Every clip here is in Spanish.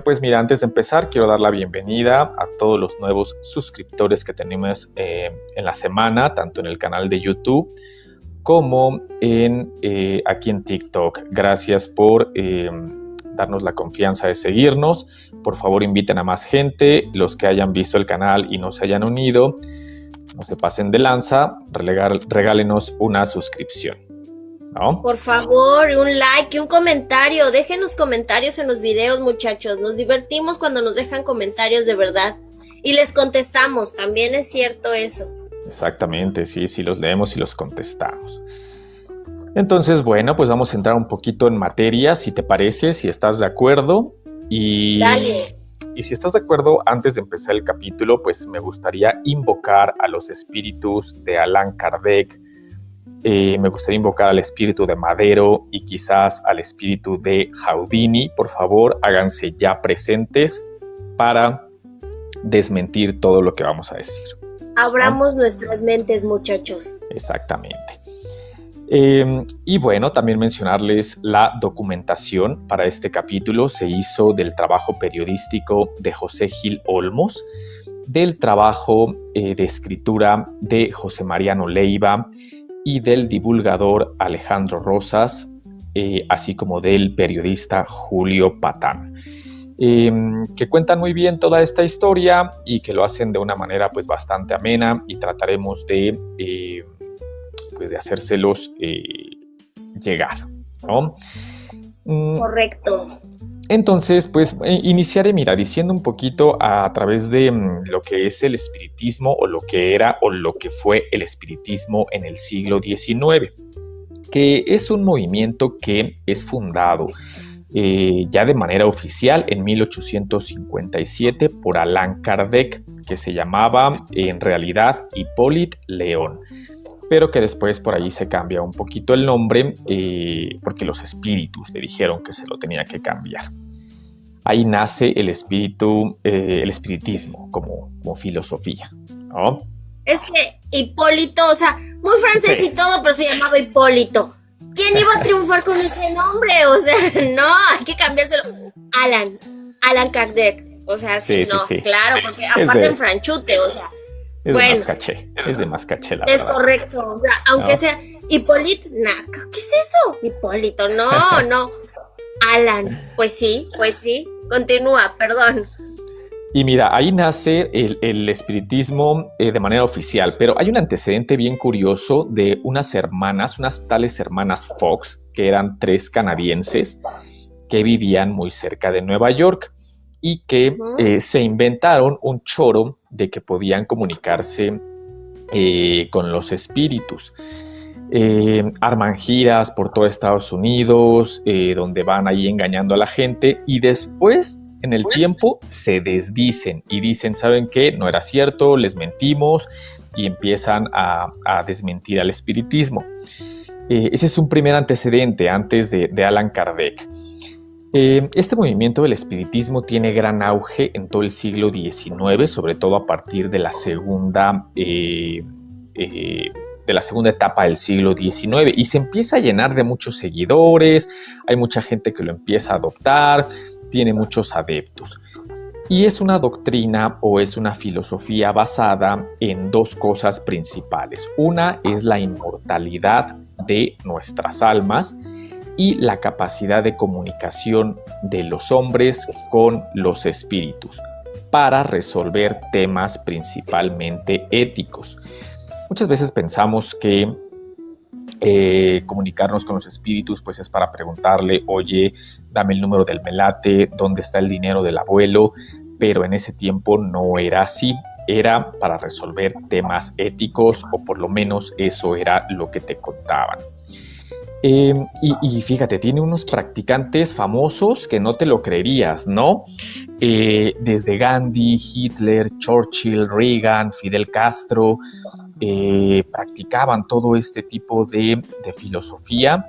pues mira, antes de empezar, quiero dar la bienvenida a todos los nuevos suscriptores que tenemos en la semana, tanto en el canal de YouTube como aquí en TikTok. Gracias por darnos la confianza de seguirnos. Por favor, inviten a más gente. Los que hayan visto el canal y no se hayan unido, no se pasen de lanza, regálenos una suscripción, ¿no? Por favor, un like y un comentario. Déjenos comentarios en los videos, muchachos. Nos divertimos cuando nos dejan comentarios de verdad. Y les contestamos, también es cierto eso. Exactamente, sí, los leemos y los contestamos. Entonces, bueno, pues vamos a entrar un poquito en materia, si te parece, si estás de acuerdo. Dale. Y si estás de acuerdo, antes de empezar el capítulo, pues me gustaría invocar a los espíritus de Allan Kardec. Me gustaría invocar al espíritu de Madero y quizás al espíritu de Houdini. Por favor, háganse ya presentes para desmentir todo lo que vamos a decir. Abramos nuestras mentes, muchachos. Exactamente. Y bueno, también mencionarles la documentación para este capítulo. Se hizo del trabajo periodístico de José Gil Olmos, del trabajo de escritura de José Mariano Leiva y del divulgador Alejandro Rosas, así como del periodista Julio Patán, que cuentan muy bien toda esta historia y que lo hacen de una manera pues bastante amena, y trataremos de hacérselos llegar, ¿no? Correcto. Entonces, pues iniciaré, diciendo un poquito a través de lo que es el espiritismo, o lo que era o lo que fue el espiritismo en el siglo XIX, que es un movimiento que es fundado ya de manera oficial en 1857 por Allan Kardec, que se llamaba en realidad Hippolyte Léon, pero que después por ahí se cambia un poquito el nombre porque los espíritus le dijeron que se lo tenía que cambiar. Ahí nace el espiritismo como filosofía, ¿no? Es que Hipólito, o sea, muy francés y todo, pero se llamaba Hipólito. ¿Quién iba a triunfar con ese nombre? O sea, no, hay que cambiárselo. Allan Kardec. O sea, sí. Claro, porque aparte en franchute, o sea. Es de más caché, la verdad. Es correcto, o sea, aunque sea Hipólito, ¿qué es eso? Hipólito, no. Allan, pues sí, continúa, perdón. Y mira, ahí nace el espiritismo de manera oficial, pero hay un antecedente bien curioso de unas tales hermanas Fox, que eran 3 canadienses que vivían muy cerca de Nueva York, y que se inventaron un choro de que podían comunicarse con los espíritus. Arman giras por todo Estados Unidos, donde van ahí engañando a la gente, y después, en el tiempo, se desdicen y dicen, ¿saben qué? No era cierto, les mentimos, y empiezan a desmentir al espiritismo. Ese es un primer antecedente antes de Allan Kardec. Este movimiento del espiritismo tiene gran auge en todo el siglo XIX, sobre todo a partir de la segunda etapa del siglo XIX, y se empieza a llenar de muchos seguidores. Hay mucha gente que lo empieza a adoptar, tiene muchos adeptos. Y es una doctrina o es una filosofía basada en 2 cosas principales. Una es la inmortalidad de nuestras almas y la capacidad de comunicación de los hombres con los espíritus para resolver temas principalmente éticos. Muchas veces pensamos que comunicarnos con los espíritus pues es para preguntarle, oye, dame el número del melate, ¿dónde está el dinero del abuelo? Pero en ese tiempo no era así, era para resolver temas éticos, o por lo menos eso era lo que te contaban. Y fíjate, tiene unos practicantes famosos que no te lo creerías, ¿no? Desde Gandhi, Hitler, Churchill, Reagan, Fidel Castro, practicaban todo este tipo de filosofía,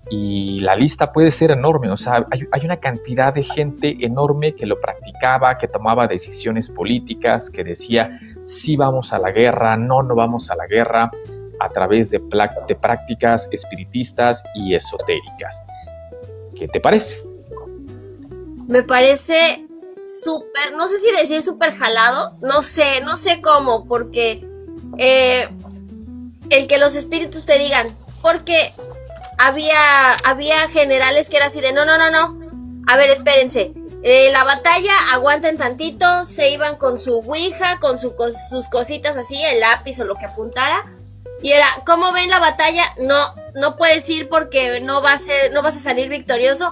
y la lista puede ser enorme. O sea, hay una cantidad de gente enorme que lo practicaba, que tomaba decisiones políticas, que decía sí vamos a la guerra, no vamos a la guerra, a través de prácticas espiritistas y esotéricas. ¿Qué te parece? Me parece súper, no sé si decir súper jalado, no sé cómo, porque el que los espíritus te digan, porque había generales que era así de no, a ver, espérense, la batalla, aguanten tantito, se iban con su ouija, con sus cositas así, el lápiz o lo que apuntara, y era, ¿cómo ven la batalla? No puedes ir porque no vas a salir victorioso,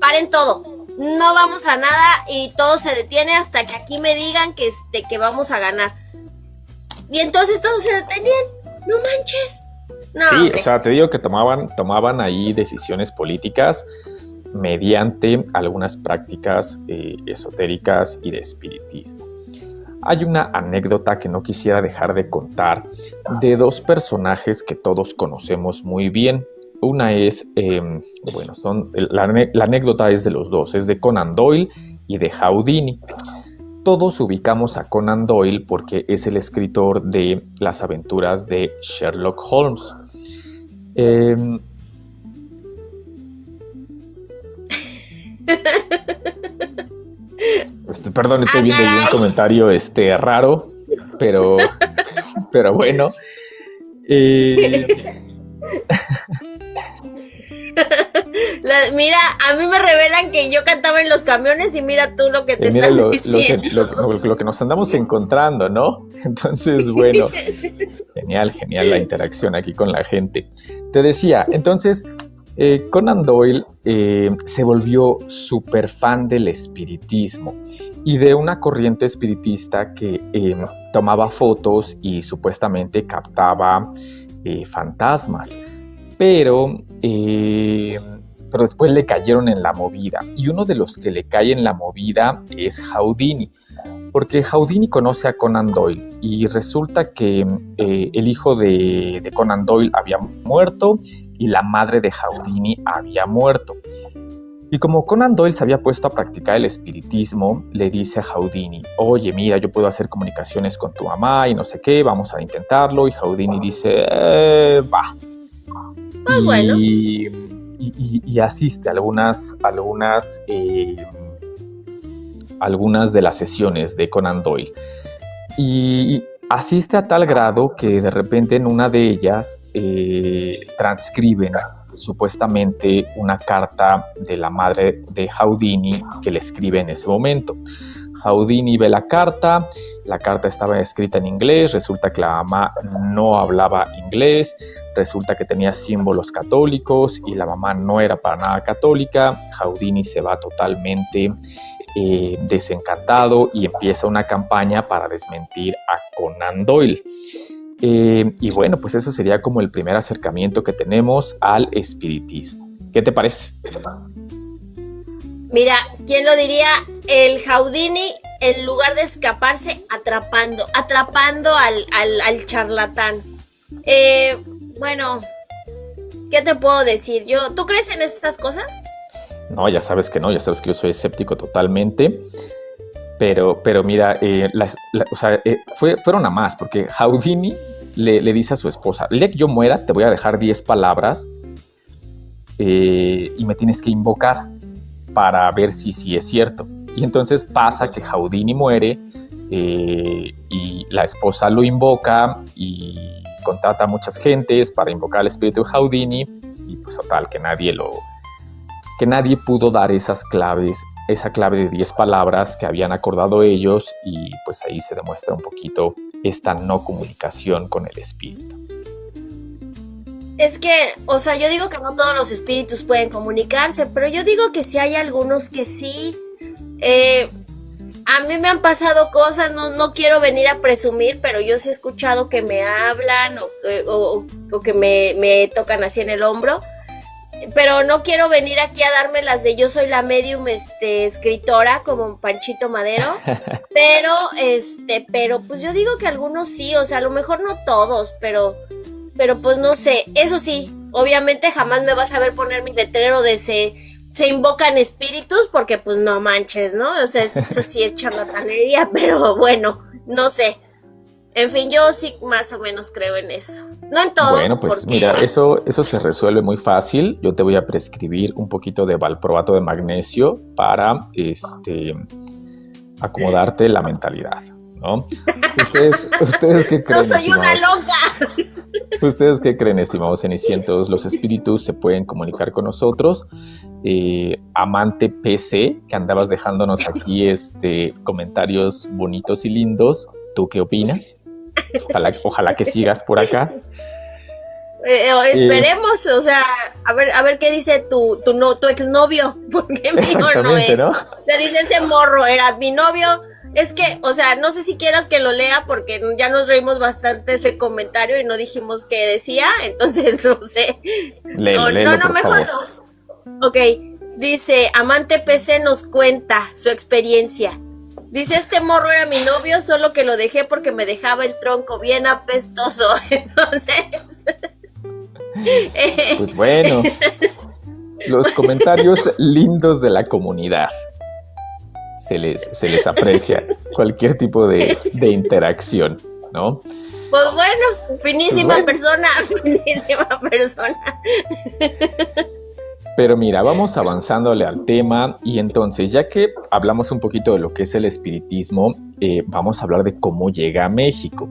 paren todo, no vamos a nada y todo se detiene hasta que aquí me digan que vamos a ganar. Y entonces todos se detenían, no manches. No, sí, hombre. o sea, te digo que tomaban ahí decisiones políticas mediante algunas prácticas esotéricas y de espiritismo. Hay una anécdota que no quisiera dejar de contar de dos personajes que todos conocemos muy bien. Una es, la anécdota es de los dos, es de Conan Doyle y de Houdini. Todos ubicamos a Conan Doyle porque es el escritor de las aventuras de Sherlock Holmes. Perdón, estoy viendo ahí un comentario raro, pero bueno. Mira, a mí me revelan que yo cantaba en los camiones y mira tú lo que te están diciendo. Lo que nos andamos encontrando, ¿no? Entonces, bueno, genial la interacción aquí con la gente. Te decía, entonces, Conan Doyle se volvió súper fan del espiritismo y de una corriente espiritista que tomaba fotos y supuestamente captaba fantasmas, pero después le cayeron en la movida, y uno de los que le cae en la movida es Houdini, porque Houdini conoce a Conan Doyle y resulta que el hijo de Conan Doyle había muerto y la madre de Houdini había muerto. Y como Conan Doyle se había puesto a practicar el espiritismo, le dice a Houdini, oye, mira, yo puedo hacer comunicaciones con tu mamá y no sé qué, vamos a intentarlo. Y Houdini dice, va. Bueno. Y asiste a algunas de las sesiones de Conan Doyle. Y asiste a tal grado que de repente en una de ellas transcriben supuestamente una carta de la madre de Houdini que le escribe en ese momento. Houdini ve la carta estaba escrita en inglés, resulta que la mamá no hablaba inglés, resulta que tenía símbolos católicos y la mamá no era para nada católica. Houdini se va totalmente desencantado y empieza una campaña para desmentir a Conan Doyle. Y bueno, pues eso sería como el primer acercamiento que tenemos al espiritismo. ¿Qué te parece? Mira, ¿quién lo diría? El Houdini, en lugar de escaparse, atrapando al charlatán. Bueno, ¿qué te puedo decir? ¿Tú crees en estas cosas? No, ya sabes que no, ya sabes que yo soy escéptico totalmente. Pero mira, fueron a más, porque Houdini le dice a su esposa, el día que yo muera te voy a dejar 10 palabras y me tienes que invocar para ver si es cierto. Y entonces pasa que Houdini muere y la esposa lo invoca y contrata a muchas gentes para invocar al espíritu de Houdini y pues total, que nadie pudo dar esa clave de 10 palabras que habían acordado ellos, y pues ahí se demuestra un poquito esta no comunicación con el espíritu. Es que, yo digo que no todos los espíritus pueden comunicarse, pero yo digo que sí hay algunos que sí. A mí me han pasado cosas, no quiero venir a presumir, pero yo sí he escuchado que me hablan o que me tocan así en el hombro. Pero no quiero venir aquí a darme las de yo soy la medium escritora como Panchito Madero, pero pues yo digo que algunos sí, a lo mejor no todos, pero pues no sé. Eso sí, obviamente jamás me vas a ver poner mi letrero de se invocan espíritus, porque pues no manches, ¿no? Eso sí es charlatanería, pero bueno, no sé. En fin, yo sí más o menos creo en eso. No en todo. Bueno, pues mira, eso se resuelve muy fácil. Yo te voy a prescribir un poquito de valproato de magnesio para acomodarte la mentalidad, ¿no? ¿Ustedes qué creen, No soy una estimados? loca. ¿Ustedes qué creen, estimados cenicientos? ¿Los espíritus se pueden comunicar con nosotros? Amante PC, que andabas dejándonos aquí comentarios bonitos y lindos, ¿tú qué opinas? Ojalá que sigas por acá. Esperemos, o sea, a ver qué dice tu exnovio, porque mío no Exactamente, es. ¿no? Le dice ese morro, era mi novio. Es que, o sea, no sé si quieras que lo lea porque ya nos reímos bastante ese comentario y no dijimos qué decía, entonces no sé. Léelo, por mejor favor. no. Ok, dice, Amante PC nos cuenta su experiencia. Dice, este morro era mi novio, solo que lo dejé porque me dejaba el tronco bien apestoso. Entonces... Pues bueno, los comentarios lindos de la comunidad. Se les aprecia cualquier tipo de interacción, ¿no? Pues bueno, finísima persona. Pero mira, vamos avanzándole al tema y entonces, ya que hablamos un poquito de lo que es el espiritismo, vamos a hablar de cómo llega a México.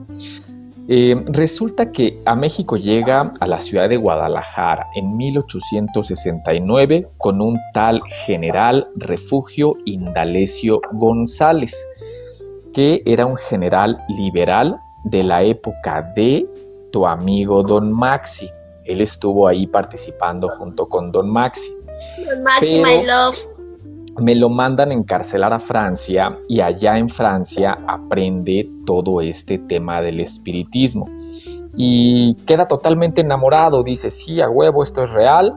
Resulta que a México llega a la ciudad de Guadalajara en 1869 con un tal general Refugio Indalecio González, que era un general liberal de la época de tu amigo Don Maxi. Él estuvo ahí participando junto con Don Maxi. Don Maxi, my love. Me lo mandan encarcelar a Francia y allá en Francia aprende todo este tema del espiritismo y queda totalmente enamorado, dice sí, a huevo, esto es real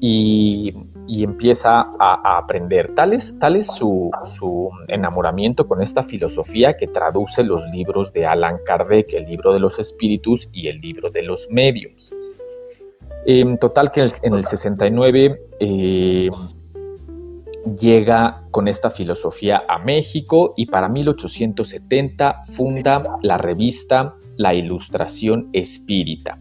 y empieza a aprender. Tal es su enamoramiento con esta filosofía que traduce los libros de Allan Kardec, el libro de los espíritus y el libro de los médiums. Total que en el 69 llega con esta filosofía a México y para 1870 funda la revista La Ilustración Espírita.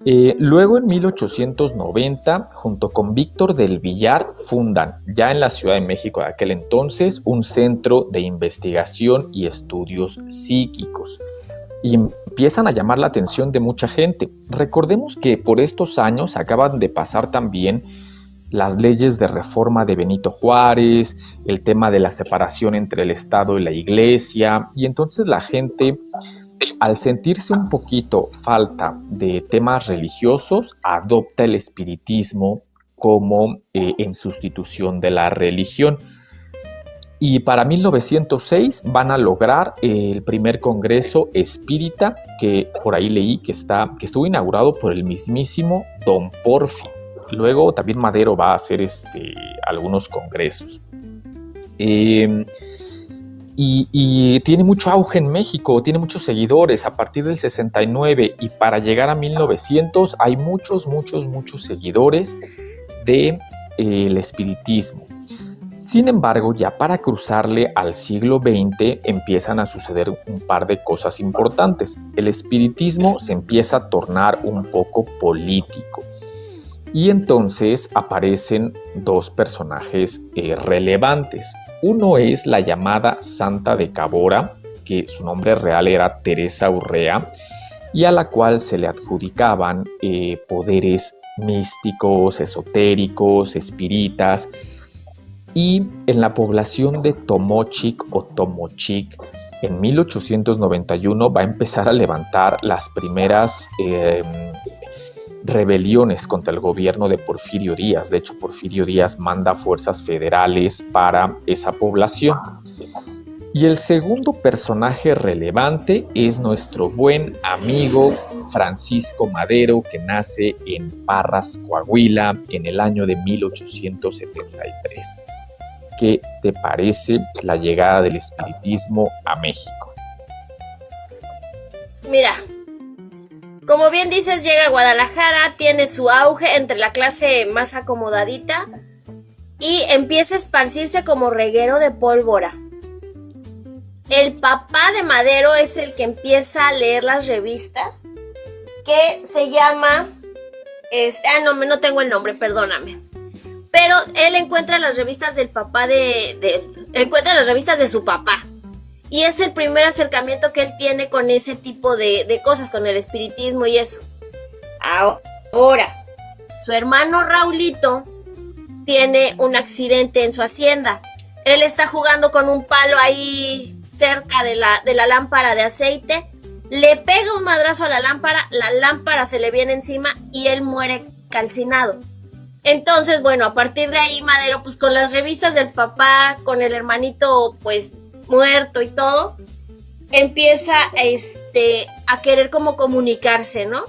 Luego en 1890, junto con Víctor del Villar, fundan ya en la Ciudad de México de aquel entonces un centro de investigación y estudios psíquicos. Y empiezan a llamar la atención de mucha gente. Recordemos que por estos años acaban de pasar también las leyes de reforma de Benito Juárez, el tema de la separación entre el Estado y la Iglesia, y entonces la gente, al sentirse un poquito falta de temas religiosos, adopta el espiritismo como en sustitución de la religión. Y para 1906 van a lograr el primer congreso espírita, que por ahí leí que estuvo inaugurado por el mismísimo Don Porfi. Luego también Madero va a hacer algunos congresos. Y tiene mucho auge en México, tiene muchos seguidores a partir del 69 y para llegar a 1900 hay muchos seguidores del espiritismo. Sin embargo, ya para cruzarle al siglo XX empiezan a suceder un par de cosas importantes. El espiritismo se empieza a tornar un poco político. Y entonces aparecen dos personajes relevantes. Uno es la llamada Santa de Cabora, que su nombre real era Teresa Urrea, y a la cual se le adjudicaban poderes místicos, esotéricos, espíritas. Y en la población de Tomochic o Tomochic, en 1891 va a empezar a levantar las primeras rebeliones contra el gobierno de Porfirio Díaz. De hecho, Porfirio Díaz manda fuerzas federales para esa población. Y el segundo personaje relevante es nuestro buen amigo Francisco Madero, que nace en Parras, Coahuila, en el año de 1873. ¿Qué te parece la llegada del espiritismo a México? Mira, como bien dices, llega a Guadalajara, tiene su auge entre la clase más acomodadita y empieza a esparcirse como reguero de pólvora. El papá de Madero es el que empieza a leer las revistas, que se llama... no tengo el nombre, perdóname. Pero él encuentra las revistas del papá de encuentra las revistas de su papá. Y es el primer acercamiento que él tiene con ese tipo de cosas, con el espiritismo y eso. Ahora, su hermano Raulito tiene un accidente en su hacienda. Él está jugando con un palo ahí cerca de la lámpara de aceite, le pega un madrazo a la lámpara se le viene encima y él muere calcinado. Entonces, bueno, a partir de ahí Madero, pues con las revistas del papá, con el hermanito pues muerto y todo, empieza a querer como comunicarse, ¿no?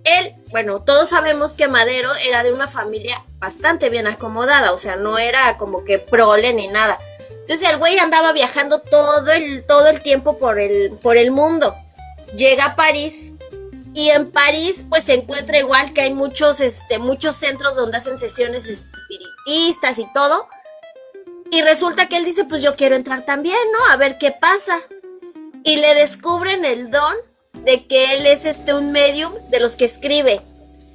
Él, bueno, todos sabemos que Madero era de una familia bastante bien acomodada, o sea, no era como que prole ni nada. Entonces el güey andaba viajando todo el tiempo por el mundo. Llega a París y en París pues se encuentra igual que hay muchos centros donde hacen sesiones espiritistas y todo. Y resulta que él dice, pues yo quiero entrar también, ¿no? A ver qué pasa. Y le descubren el don de que él es un medium de los que escribe.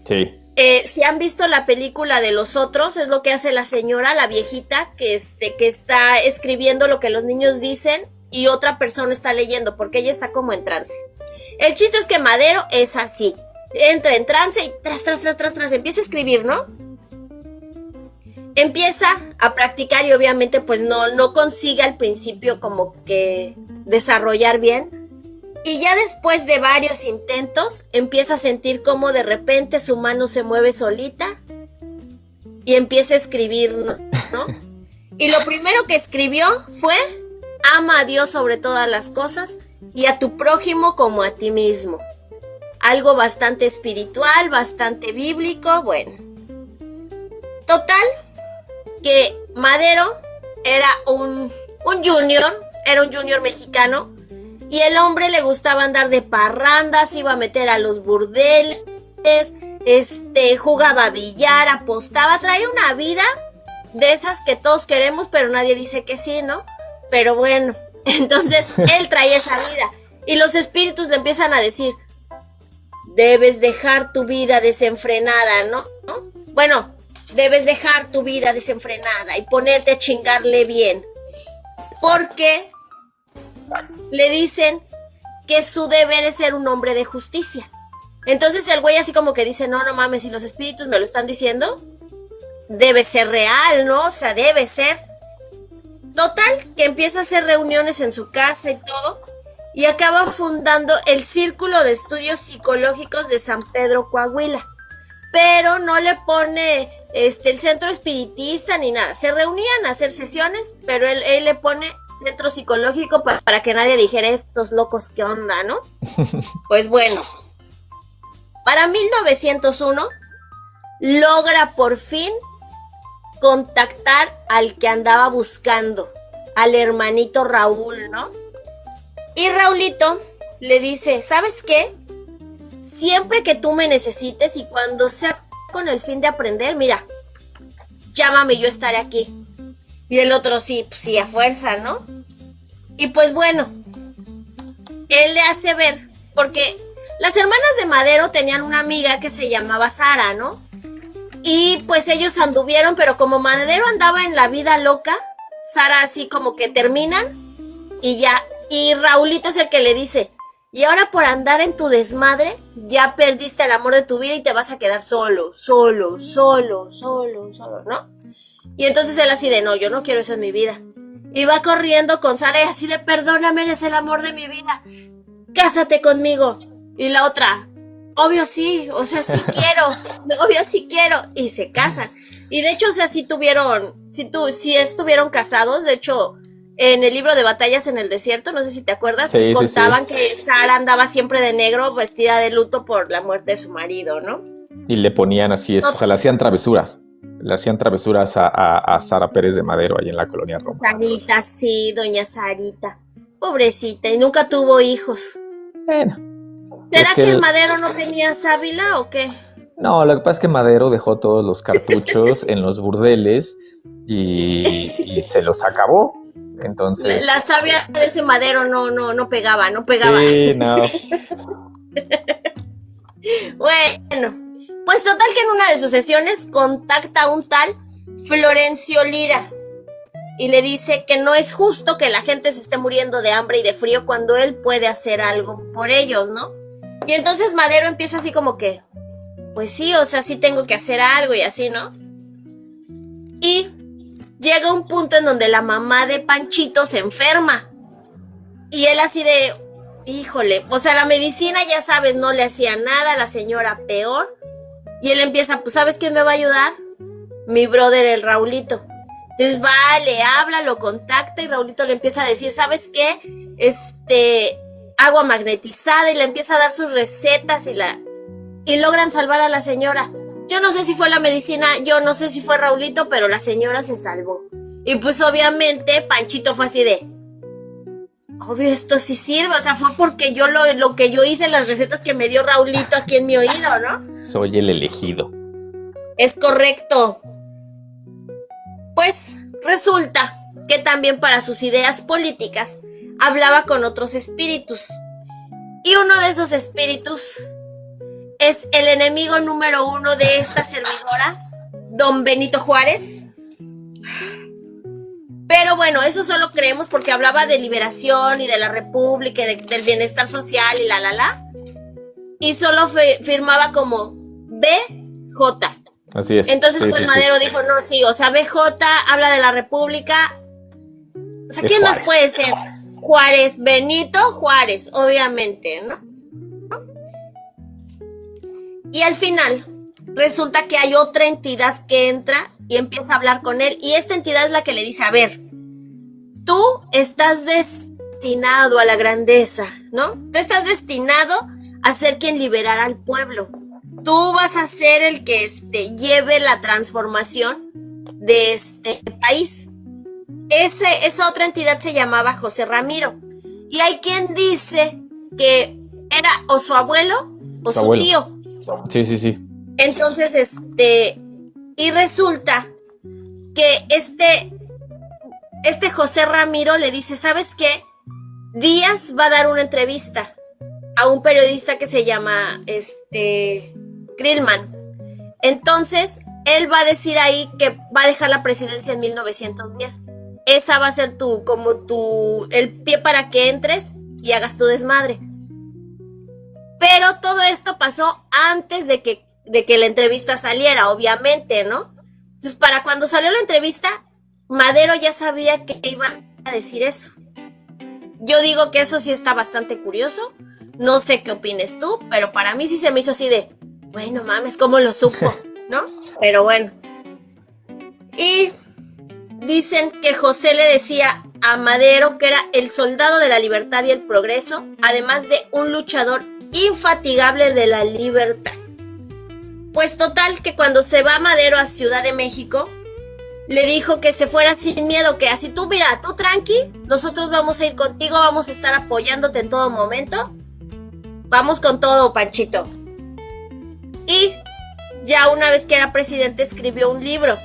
Sí. Si han visto la película de Los Otros, es lo que hace la señora, la viejita, que está escribiendo lo que los niños dicen y otra persona está leyendo, porque ella está como en trance. El chiste es que Madero es así, entra en trance y tras, empieza a escribir, ¿no? Empieza a practicar y obviamente pues no consigue al principio como que desarrollar bien. Y ya después de varios intentos, empieza a sentir cómo de repente su mano se mueve solita y empieza a escribir, ¿no? Y lo primero que escribió fue, ama a Dios sobre todas las cosas y a tu prójimo como a ti mismo. Algo bastante espiritual, bastante bíblico, bueno. Total, que Madero era un junior mexicano. Y el hombre le gustaba andar de parrandas, iba a meter a los burdeles, jugaba billar, apostaba, traía una vida de esas que todos queremos, pero nadie dice que sí, ¿no? Pero bueno, entonces él traía esa vida. Y los espíritus le empiezan a decir, debes dejar tu vida desenfrenada, ¿no? Bueno, debes dejar tu vida desenfrenada y ponerte a chingarle bien. Porque le dicen que su deber es ser un hombre de justicia. Entonces el güey así como que dice, no mames, si los espíritus me lo están diciendo, debe ser real, ¿no? O sea, debe ser. Total, que empieza a hacer reuniones en su casa y todo, y acaba fundando el Círculo de Estudios Psicológicos de San Pedro, Coahuila. Pero no le pone el centro espiritista ni nada. Se reunían a hacer sesiones, pero él le pone centro psicológico para que nadie dijera estos locos, ¿qué onda, no? Pues bueno, para 1901 logra por fin contactar al que andaba buscando, al hermanito Raúl, ¿no? Y Raulito le dice, ¿sabes qué? Siempre que tú me necesites y cuando sea con el fin de aprender, mira, llámame, yo estaré aquí. Y el otro sí, pues sí, a fuerza, ¿no? Y pues bueno, él le hace ver, porque las hermanas de Madero tenían una amiga que se llamaba Sara, ¿no? Y pues ellos anduvieron, pero como Madero andaba en la vida loca, Sara así como que terminan y ya, y Raulito es el que le dice, y ahora por andar en tu desmadre, ya perdiste el amor de tu vida y te vas a quedar solo, ¿no? Y entonces él así de, no, yo no quiero eso en mi vida. Y va corriendo con Sara y así de, perdóname, eres el amor de mi vida, cásate conmigo. Y la otra, obvio sí, o sea, sí quiero, obvio sí quiero. Y se casan. Y de hecho, o sea, sí estuvieron casados. De hecho, en el libro de Batallas en el Desierto, no sé si te acuerdas, sí, que contaban sí. que Sara andaba siempre de negro, vestida de luto por la muerte de su marido, ¿no? Y le ponían así esto, o sea, le hacían travesuras. Le hacían travesuras a Sara Pérez de Madero, ahí en la colonia Roma. Sarita, sí, doña Sarita. Pobrecita, y nunca tuvo hijos. Bueno. ¿Será que el Madero no tenía sábila o qué? No, lo que pasa es que Madero dejó todos los cartuchos en los burdeles y se los acabó. Entonces. La savia de ese Madero no pegaba. Sí, no. Bueno, pues total que en una de sus sesiones contacta a un tal Florencio Lira. y le dice que no es justo que la gente se esté muriendo de hambre y de frío cuando él puede hacer algo por ellos, ¿no? Y entonces Madero empieza así como que, pues sí, o sea, sí tengo que hacer algo y así, ¿no? Y llega un punto en donde la mamá de Panchito se enferma. Y él así de, híjole, o sea, la medicina, ya sabes, no le hacía nada, la señora peor. Y él empieza, pues, ¿sabes quién me va a ayudar? Mi brother, el Raulito. Entonces va, le habla, lo contacta y Raulito le empieza a decir, ¿sabes qué? Agua magnetizada, y le empieza a dar sus recetas y logran salvar a la señora. Yo no sé si fue la medicina, yo no sé si fue Raulito, pero la señora se salvó. Y pues obviamente Panchito fue así de, obvio, esto sí sirve, o sea, fue porque yo lo que yo hice, las recetas que me dio Raulito aquí en mi oído, ¿no? Soy el elegido. Es correcto. Pues resulta que también para sus ideas políticas hablaba con otros espíritus. Y uno de esos espíritus es el enemigo número 1 de esta servidora, don Benito Juárez. Pero bueno, eso solo creemos porque hablaba de liberación y de la república y del bienestar social y y solo firmaba como BJ. Así es. Entonces sí, pues Madero dijo, no, sí, o sea, BJ habla de la república. O sea, ¿quién más puede ser? Juárez, Benito Juárez, obviamente, ¿no? Y al final resulta que hay otra entidad que entra y empieza a hablar con él, y esta entidad es la que le dice, a ver, tú estás destinado a la grandeza, ¿no? Tú estás destinado a ser quien liberará al pueblo. Tú vas a ser el que lleve la transformación de este país. Esa otra entidad se llamaba José Ramiro, y hay quien dice que era o su abuelo o su tío. Sí. Entonces, y resulta que este José Ramiro le dice, ¿sabes qué? Díaz va a dar una entrevista a un periodista que se llama Krillman. Entonces, él va a decir ahí que va a dejar la presidencia en 1910. Esa va a ser el pie para que entres y hagas tu desmadre. Pero todo esto pasó antes de que la entrevista saliera, obviamente, ¿no? Entonces, para cuando salió la entrevista, Madero ya sabía que iba a decir eso. Yo digo que eso sí está bastante curioso. No sé qué opines tú, pero para mí sí se me hizo así de, bueno, mames, ¿cómo lo supo? ¿No? Pero bueno. Y dicen que José le decía a Madero que era el soldado de la libertad y el progreso, además de un luchador infatigable de la libertad. Pues total, que cuando se va Madero a Ciudad de México, le dijo que se fuera sin miedo, que así tú, mira, tú tranqui, nosotros vamos a ir contigo, vamos a estar apoyándote en todo momento. Vamos con todo, Panchito. Y ya una vez que era presidente, escribió un libro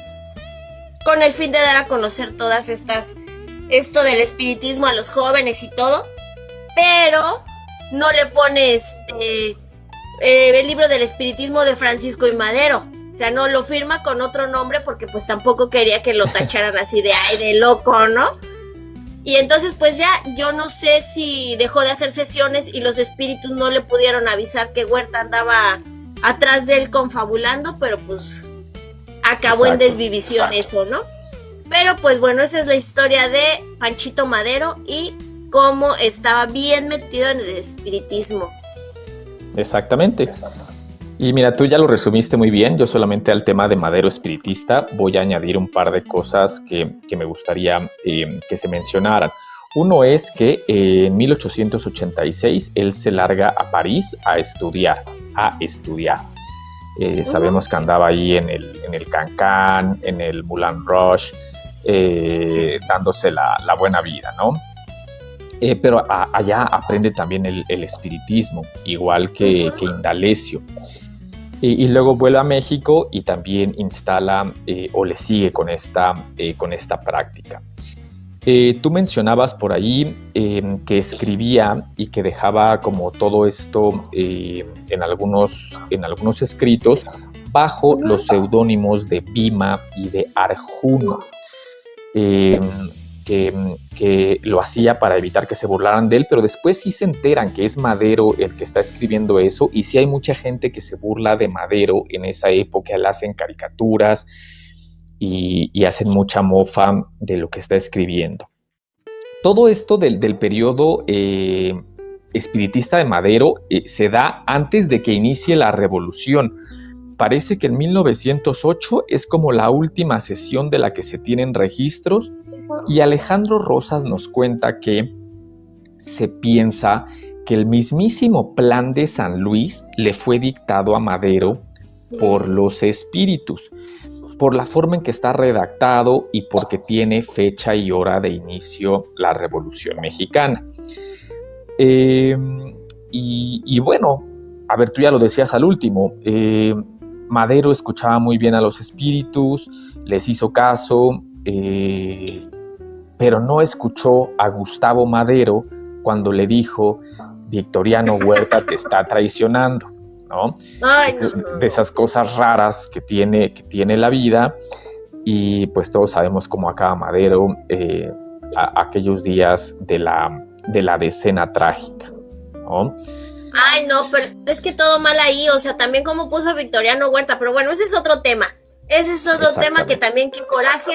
con el fin de dar a conocer todas esto del espiritismo a los jóvenes y todo, pero no le pone el libro del espiritismo de Francisco y Madero. O sea, no lo firma con otro nombre porque pues tampoco quería que lo tacharan así de ay, de loco, ¿no? Y entonces pues ya yo no sé si dejó de hacer sesiones y los espíritus no le pudieron avisar que Huerta andaba atrás de él confabulando, pero pues acabó en desvivisión eso, ¿no? Pero pues bueno, esa es la historia de Panchito Madero y cómo estaba bien metido en el espiritismo. Exactamente. Y mira, tú ya lo resumiste muy bien. Yo solamente al tema de Madero espiritista voy a añadir un par de cosas que me gustaría que se mencionaran. Uno es que en 1886 él se larga a París a estudiar. Sabemos que andaba ahí en el Cancán, en el Moulin Rouge, dándose la buena vida, ¿no? Pero allá aprende también el espiritismo, igual que Indalecio. Y luego vuelve a México y también instala o le sigue con esta práctica. Tú mencionabas por ahí que escribía y que dejaba como todo esto en algunos escritos bajo los seudónimos de Bhima y de Arjuna. eh, que lo hacía para evitar que se burlaran de él, pero después sí se enteran que es Madero el que está escribiendo eso, y sí hay mucha gente que se burla de Madero en esa época, le hacen caricaturas y hacen mucha mofa de lo que está escribiendo. Todo esto del periodo espiritista de Madero se da antes de que inicie la revolución. Parece que en 1908 es como la última sesión de la que se tienen registros, y Alejandro Rosas nos cuenta que se piensa que el mismísimo plan de San Luis le fue dictado a Madero por los espíritus, por la forma en que está redactado y porque tiene fecha y hora de inicio la Revolución Mexicana. Y bueno, a ver, tú ya lo decías al último, Madero escuchaba muy bien a los espíritus, les hizo caso, pero no escuchó a Gustavo Madero cuando le dijo: Victoriano Huerta te está traicionando, ¿no? Ay, De esas cosas raras que tiene la vida, y pues todos sabemos cómo acaba Madero aquellos días de la decena trágica, ¿no? Ay, no, pero es que todo mal ahí, o sea, también como puso Victoriano Huerta, pero bueno, ese es otro tema. Ese es otro tema que también, qué coraje.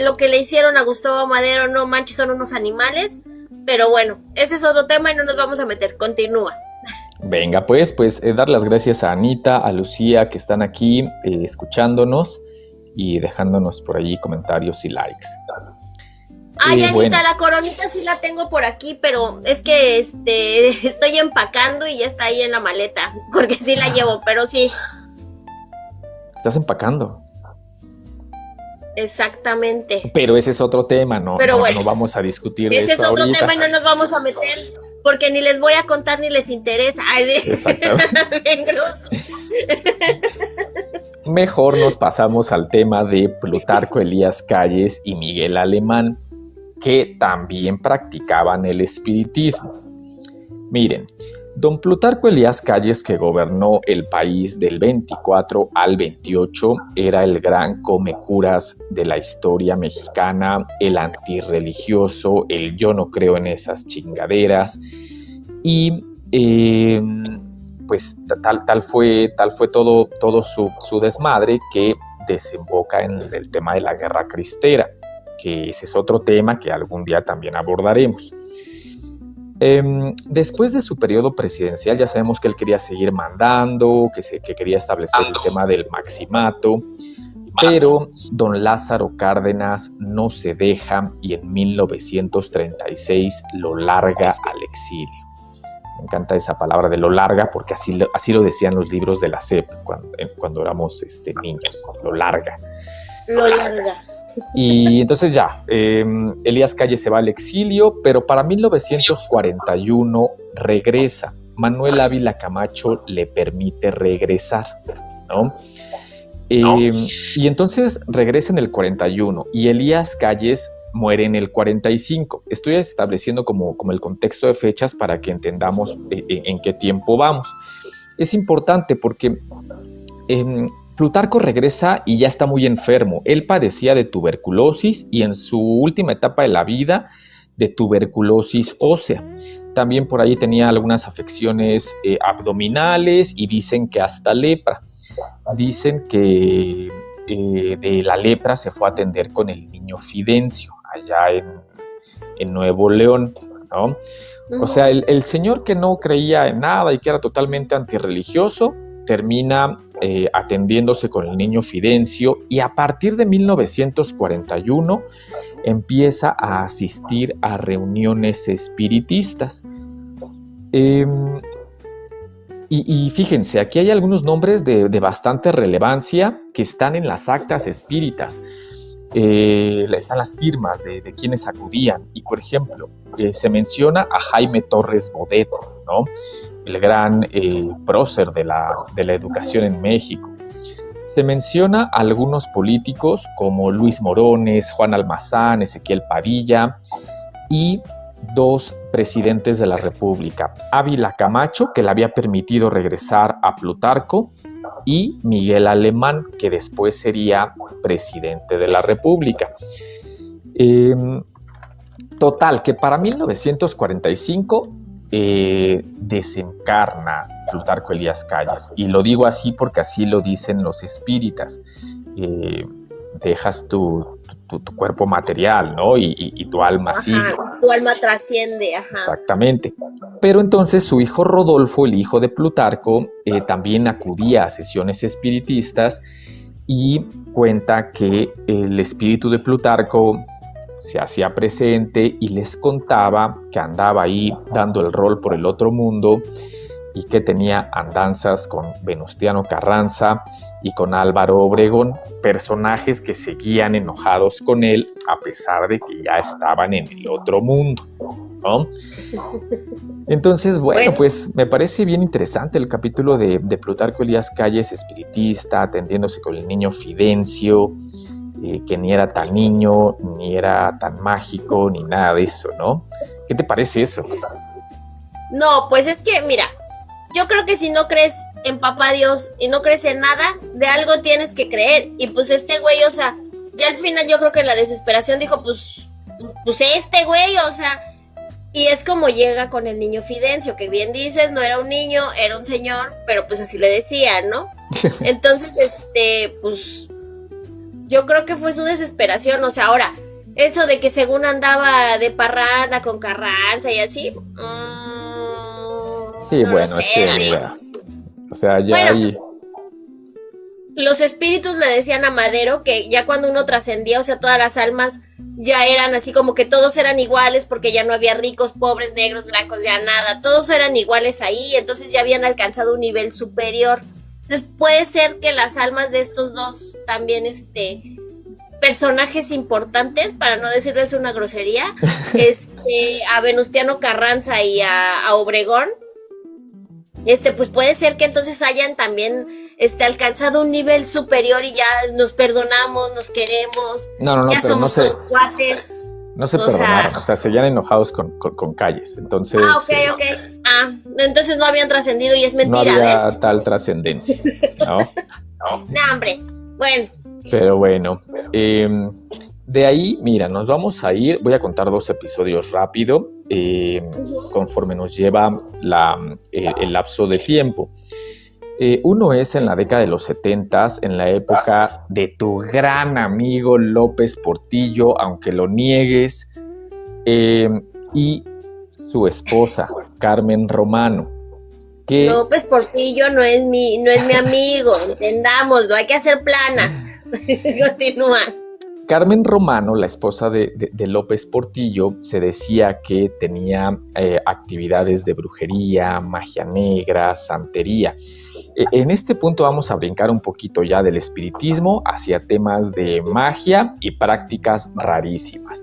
Lo que le hicieron a Gustavo Madero, no manches, son unos animales. Pero bueno, ese es otro tema y no nos vamos a meter. Continúa. Venga, pues dar las gracias a Anita, a Lucía, que están aquí escuchándonos y dejándonos por allí comentarios y likes. Ay, Anita, bueno. La coronita sí la tengo por aquí, pero es que estoy empacando y ya está ahí en la maleta, porque sí la llevo, pero sí. ¿Estás empacando? Exactamente. Pero ese es otro tema, ¿no? Pero no vamos a discutir ese eso es otro ahorita. tema y no nos vamos a meter, porque ni les voy a contar ni les interesa. Ay, exactamente. Bien grosso. Mejor nos pasamos al tema de Plutarco Elías Calles y Miguel Alemán, que también practicaban el espiritismo. Miren, don Plutarco Elías Calles, que gobernó el país del 24 al 28, era el gran comecuras de la historia mexicana, el antirreligioso, el yo no creo en esas chingaderas, y pues tal fue todo su desmadre, que desemboca en el tema de la Guerra Cristera, que ese es otro tema que algún día también abordaremos. Después de su periodo presidencial, ya sabemos que él quería seguir mandando, que quería establecer el tema del maximato, pero don Lázaro Cárdenas no se deja y en 1936 lo larga al exilio. Me encanta esa palabra de lo larga, porque así lo decían los libros de la SEP cuando éramos niños, lo larga. Lo larga. Y entonces ya, Elías Calles se va al exilio, pero para 1941 regresa. Manuel Ávila Camacho le permite regresar, ¿no? Y entonces regresa en el 41 y Elías Calles muere en el 45. Estoy estableciendo como el contexto de fechas para que entendamos en qué tiempo vamos. Es importante porque Plutarco regresa y ya está muy enfermo. Él padecía de tuberculosis y en su última etapa de la vida de tuberculosis ósea. También por ahí tenía algunas afecciones abdominales y dicen que hasta lepra. Dicen que de la lepra se fue a atender con el niño Fidencio allá en Nuevo León, ¿no? O sea, el señor que no creía en nada y que era totalmente antirreligioso termina atendiéndose con el niño Fidencio, y a partir de 1941 empieza a asistir a reuniones espiritistas. Y fíjense, aquí hay algunos nombres de bastante relevancia que están en las actas espíritas. Están las firmas de quienes acudían, y por ejemplo se menciona a Jaime Torres Bodet, ¿no? El gran prócer de la educación en México. Se menciona a algunos políticos como Luis Morones, Juan Almazán, Ezequiel Padilla, y 2 presidentes de la República: Ávila Camacho, que le había permitido regresar a Plutarco, y Miguel Alemán, que después sería presidente de la República. Total, que para 1945 desencarna Plutarco Elías Calles. Y lo digo así porque así lo dicen los espíritas. Dejas tu cuerpo material, ¿no? Y tu alma sigue. Tu alma trasciende, ajá. Exactamente. Pero entonces su hijo Rodolfo, el hijo de Plutarco, también acudía a sesiones espiritistas y cuenta que el espíritu de Plutarco se hacía presente y les contaba que andaba ahí dando el rol por el otro mundo y que tenía andanzas con Venustiano Carranza y con Álvaro Obregón, personajes que seguían enojados con él a pesar de que ya estaban en el otro mundo, ¿no? Entonces, bueno, pues me parece bien interesante el capítulo de Plutarco Elías Calles, espiritista, atendiéndose con el niño Fidencio, que ni era tan niño, ni era tan mágico, ni nada de eso, ¿no? ¿Qué te parece eso? No, pues es que, mira, yo creo que si no crees en Papá Dios y no crees en nada, de algo tienes que creer. Y pues este güey, o sea, ya al final yo creo que en la desesperación dijo, pues este güey, o sea, y es como llega con el niño Fidencio, que bien dices, no era un niño, era un señor, pero pues así le decían, ¿no? Entonces, pues yo creo que fue su desesperación, o sea, ahora, eso de que según andaba de parranda con Carranza y así, sí, no bueno, sé, es que, mira, o sea, ya hay... Los espíritus le decían a Madero que ya cuando uno trascendía, o sea, todas las almas ya eran así como que todos eran iguales porque ya no había ricos, pobres, negros, blancos, ya nada, todos eran iguales ahí, entonces ya habían alcanzado un nivel superior. Entonces puede ser que las almas de estos dos también, personajes importantes, para no decirles una grosería, a Venustiano Carranza y a Obregón, pues puede ser que entonces hayan también alcanzado un nivel superior y ya nos perdonamos, nos queremos, no, ya pero somos todos cuates. No se perdonaron, o sea, seguían enojados con Calles, entonces... Ok. Entonces no habían trascendido y es mentira, no había ¿ves? tal trascendencia, ¿no? No, hombre, bueno. Pero bueno, de ahí, mira, nos vamos a ir, voy a contar 2 episodios rápido, conforme nos lleva el lapso de tiempo. Uno es en la década de los 70s, en la época de tu gran amigo López Portillo, aunque lo niegues, y su esposa, Carmen Romano. Que López Portillo no es mi amigo, entendámoslo, hay que hacer planas. Continúa. Carmen Romano, la esposa de López Portillo, se decía que tenía actividades de brujería, magia negra, santería. En este punto vamos a brincar un poquito ya del espiritismo hacia temas de magia y prácticas rarísimas.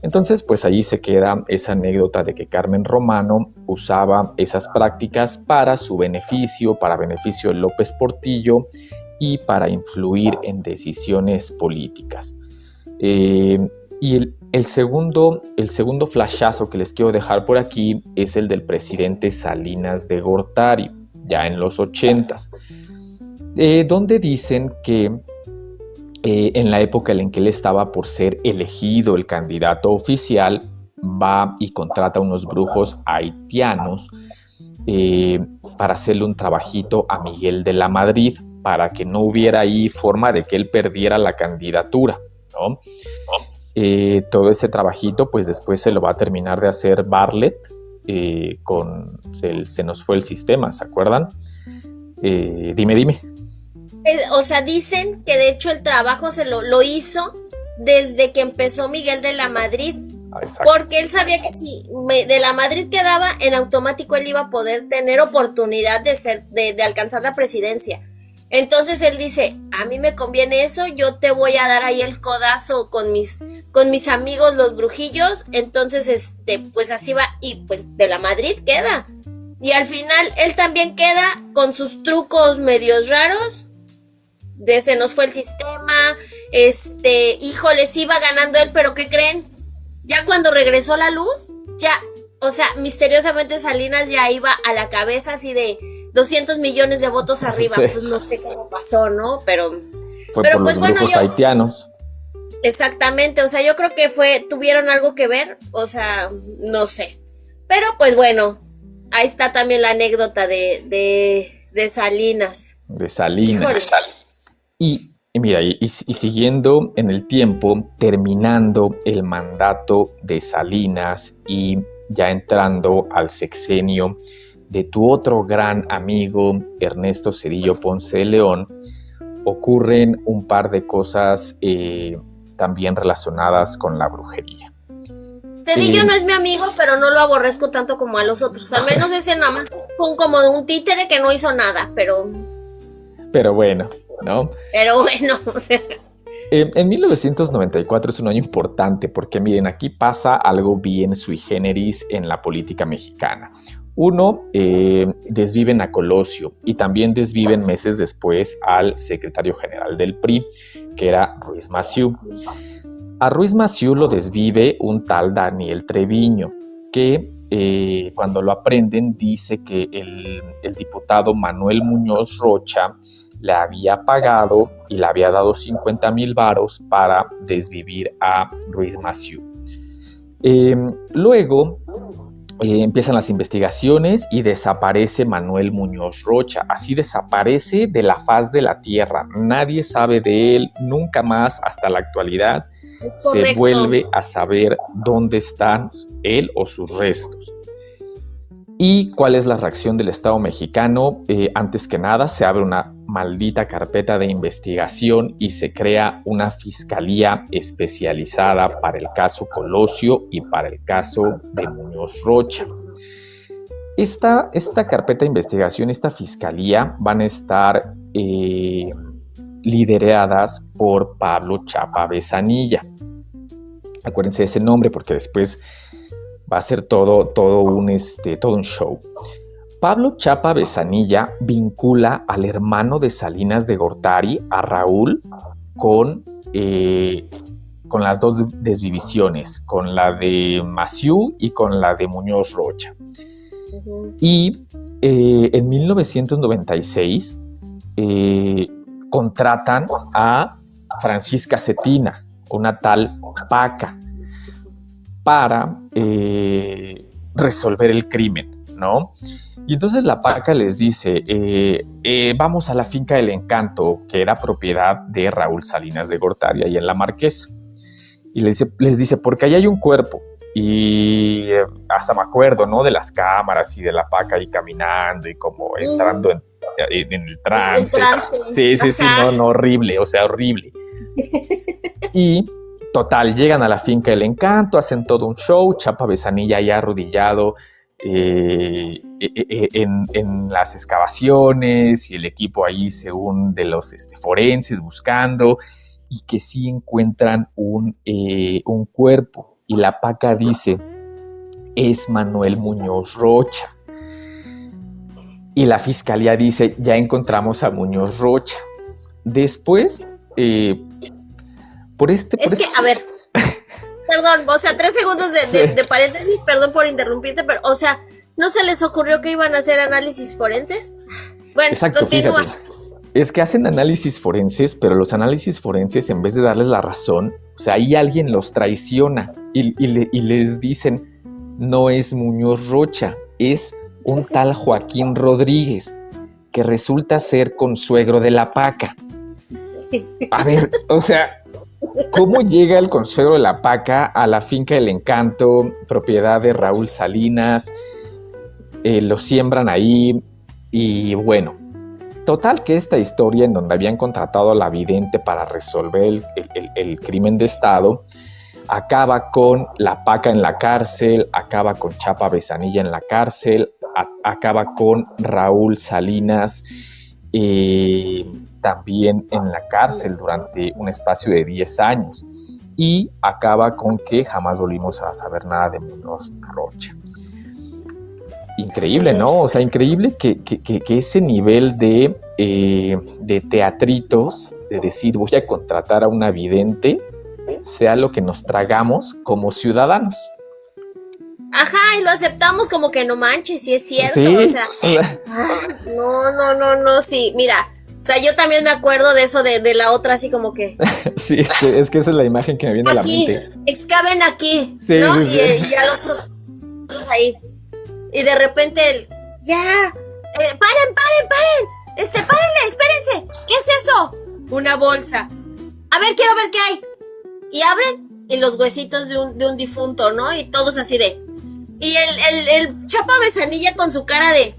Entonces, pues allí se queda esa anécdota de que Carmen Romano usaba esas prácticas para su beneficio, para beneficio de López Portillo y para influir en decisiones políticas. Y el segundo flashazo que les quiero dejar por aquí es el del presidente Salinas de Gortari, ya en los 80s, donde dicen que en la época en que él estaba por ser elegido el candidato oficial, va y contrata a unos brujos haitianos para hacerle un trabajito a Miguel de la Madrid, para que no hubiera ahí forma de que él perdiera la candidatura, ¿no? Todo ese trabajito, pues después se lo va a terminar de hacer Bartlett, se nos fue el sistema, ¿se acuerdan? Dime. O sea, dicen que de hecho el trabajo se lo hizo desde que empezó Miguel de la Madrid. Exacto. Porque él sabía que si de la Madrid quedaba, en automático él iba a poder tener oportunidad de alcanzar la presidencia. Entonces él dice, a mí me conviene eso, yo te voy a dar ahí el codazo con mis amigos los brujillos. Entonces, pues así va, y pues de la Madrid queda. Y al final él también queda con sus trucos medios raros. Se nos fue el sistema, híjoles, iba ganando él, pero ¿qué creen? Ya cuando regresó la luz, ya, o sea, misteriosamente Salinas ya iba a la cabeza así de 200 millones de votos arriba. Sí. Pues no sé cómo pasó, ¿no? Pero fue por pues los grupos haitianos. Exactamente, o sea, yo creo que tuvieron algo que ver, o sea, no sé. Pero pues bueno, ahí está también la anécdota de Salinas. De Híjole. Salinas. Y mira, y siguiendo en el tiempo, terminando el mandato de Salinas y ya entrando al sexenio de tu otro gran amigo Ernesto Zedillo Ponce de León, ocurren un par de cosas también relacionadas con la brujería. Zedillo no es mi amigo, pero no lo aborrezco tanto como a los otros. Al menos ese nada más fue como de un títere que no hizo nada, pero bueno, ¿no? Pero bueno, o sea. En 1994 es un año importante porque miren, aquí pasa algo bien sui generis en la política mexicana. Uno, desviven a Colosio y también desviven meses después al secretario general del PRI, que era Ruiz Massieu. A Ruiz Massieu lo desvive un tal Daniel Treviño, que cuando lo aprenden dice que el diputado Manuel Muñoz Rocha le había pagado y le había dado 50,000 varos para desvivir a Ruiz Massieu. Luego empiezan las investigaciones y desaparece Manuel Muñoz Rocha. Así desaparece de la faz de la tierra. Nadie sabe de él nunca más hasta la actualidad. Se vuelve a saber dónde están él o sus restos. ¿Y cuál es la reacción del Estado mexicano? Antes que nada, se abre una maldita carpeta de investigación y se crea una fiscalía especializada para el caso Colosio y para el caso de Muñoz Rocha. Esta carpeta de investigación, esta fiscalía, van a estar lideradas por Pablo Chapa Besanilla. Acuérdense de ese nombre porque después va a ser todo un show. Pablo Chapa Besanilla vincula al hermano de Salinas de Gortari, a Raúl, con las dos desvivisiones, con la de Massieu y con la de Muñoz Rocha. Uh-huh. Y en 1996 contratan a Francisca Cetina, una tal Paca, para resolver el crimen, ¿no? Y entonces la Paca les dice, vamos a la finca del Encanto, que era propiedad de Raúl Salinas de Gortari, ahí en La Marquesa. Y les dice, porque ahí hay un cuerpo. Y hasta me acuerdo, ¿no? De las cámaras y de la Paca ahí caminando y como entrando en el trance. Sí, no, horrible, o sea, horrible. Y total, llegan a la finca del Encanto, hacen todo un show, Chapa Besanilla ya arrodillado en las excavaciones y el equipo ahí según de los forenses buscando y que sí encuentran un cuerpo y la Paca dice, es Manuel Muñoz Rocha. Y la fiscalía dice, ya encontramos a Muñoz Rocha. Después, a ver, perdón, o sea, 3 segundos de paréntesis, perdón por interrumpirte, pero, o sea, ¿no se les ocurrió que iban a hacer análisis forenses? Bueno, exacto, continúa. Fíjate, es que hacen análisis forenses, pero los análisis forenses, en vez de darles la razón, o sea, ahí alguien los traiciona y les dicen, no es Muñoz Rocha, es un tal Joaquín Rodríguez, que resulta ser consuegro de la Paca. A ver, o sea, ¿cómo llega el consuegro de la Paca a la finca del Encanto, propiedad de Raúl Salinas? Lo siembran ahí y bueno, total que esta historia en donde habían contratado a la vidente para resolver el crimen de Estado, acaba con la Paca en la cárcel, acaba con Chapa Besanilla en la cárcel, acaba con Raúl Salinas también en la cárcel durante un espacio de 10 años y acaba con que jamás volvimos a saber nada de Muñoz Rocha. Increíble, ¿no? O sea, increíble que ese nivel de teatritos, de decir voy a contratar a una vidente, sea lo que nos tragamos como ciudadanos. Ajá, y lo aceptamos como que no manches, sí es cierto, sí, o sea, no, sí, mira, O sea, yo también me acuerdo de eso de la otra, así como que... Sí, es que esa es la imagen que me viene a la Aquí, mente. excaven aquí, Sí, ¿no? sí, sí. Y a los otros ahí. Y de repente paren, párenle, espérense. ¿Qué es eso? Una bolsa. A ver, quiero ver qué hay. Y abren, y los huesitos de un difunto, ¿no? Y todos así de... Y el Chapa Besanilla con su cara de...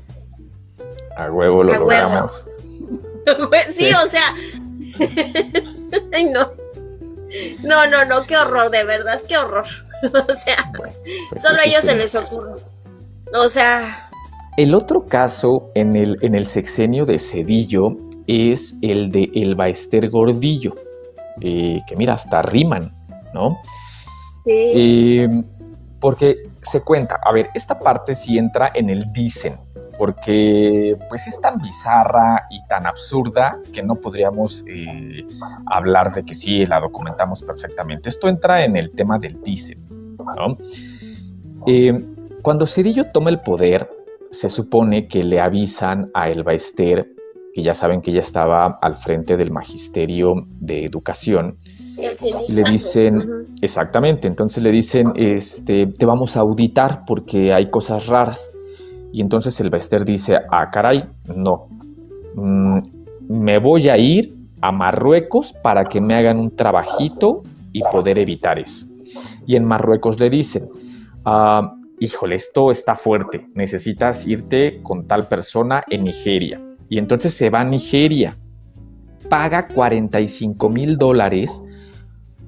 A huevo lo A huevo. logramos. Sí, o sea... Ay, no. No, qué horror, de verdad, qué horror. O sea, Pues solo a sí, ellos sí. se les ocurre. O sea... El otro caso en el sexenio de Zedillo es el de Elba Ester Gordillo, que mira, hasta riman, ¿no? Sí. Porque se cuenta, a ver, esta parte sí entra en el dicen, porque pues es tan bizarra y tan absurda que no podríamos hablar de que sí, la documentamos perfectamente. Esto entra en el tema del dicen, ¿no? Cuando Zedillo toma el poder, se supone que le avisan a Elba Ester, que ya saben que ella estaba al frente del Magisterio de Educación, y le dicen, exactamente, entonces le dicen, te vamos a auditar porque hay cosas raras. Y entonces Elba Ester dice, caray, no, me voy a ir a Marruecos para que me hagan un trabajito y poder evitar eso. Y en Marruecos le dicen, híjole, esto está fuerte, necesitas irte con tal persona en Nigeria. Y entonces se va a Nigeria, paga $45,000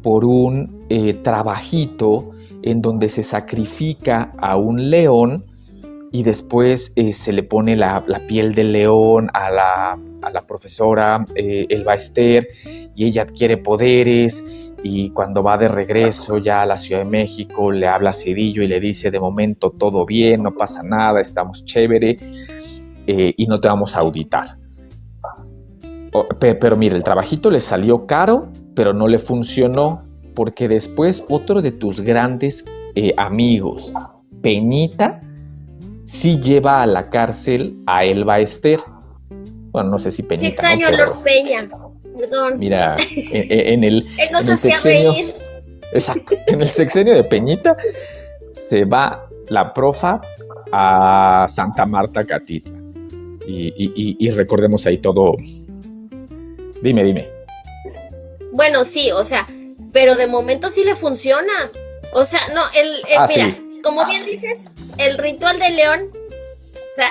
por un trabajito en donde se sacrifica a un león y después se le pone la piel del león a la profesora Elba Ester y ella adquiere poderes. Y cuando va de regreso ya a la Ciudad de México, le habla a Zedillo y le dice, de momento todo bien, no pasa nada, estamos chévere y no te vamos a auditar. Pero mire, el trabajito le salió caro, pero no le funcionó, porque después otro de tus grandes amigos, Peñita, sí lleva a la cárcel a Elba Ester. Bueno, no sé si Peñita. Sí extraño, ¿no? Lord Peña. Perdón. Mira, en el Él nos hacía sexenio, reír. exacto, en el sexenio de Peñita se va la profa a Santa Marta, Catitla. Y recordemos ahí todo. Dime. Bueno, sí, o sea, pero de momento sí le funciona. O sea, no, mira, sí. Como bien dices, el ritual de León, o sea,